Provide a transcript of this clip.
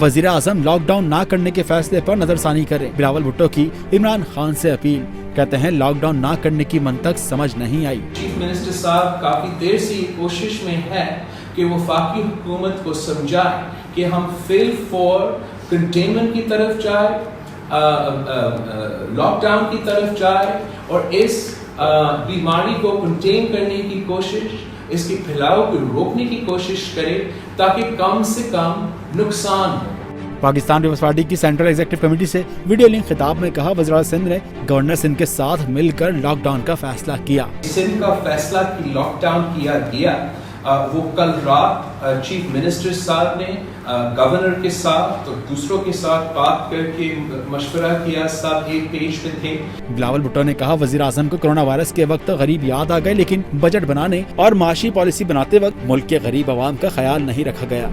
वजीर आजम लॉकडाउन ना करने के फैसले पर नजरसानी करें। बिलावल भुट्टो की इमरान खान से अपील, कहते हैं लॉकडाउन ना करने की मंतक समझ नहीं आई। चीफ मिनिस्टर साहब काफी देर से कोशिश में है कि वो वफाकी हुकूमत को समझाए कि हम फिल फॉर कंटेनमेंट की तरफ जाए, लॉकडाउन की तरफ जाए और इस बीमारी को कंटेन करने की कोशिश, इसके फैलाव को रोकने की कोशिश करें ताकि कम से कम नुकसान हो। पाकिस्तान पीपल्स पार्टी की सेंट्रल एग्जीक्यूटिव कमेटी से वीडियो लिंक खिताब में कहा, वज़ीर सिंध ने गवर्नर सिंध के साथ मिलकर लॉकडाउन का फैसला किया। सिंध का फैसला कि लॉकडाउन किया गया, वो कल रात चीफ मिनिस्टर साहब ने गवर्नर के साथ और दूसरों के साथ बात करके मशवरा किया, सब एक पेज पे थे। बिलावल भुट्टो ने कहा, वज़ीर आज़म को कोरोना वायरस के वक्त गरीब याद आ गए, लेकिन बजट बनाने और माशी पॉलिसी बनाते वक्त मुल्क के गरीब आवाम का ख्याल नहीं रखा गया।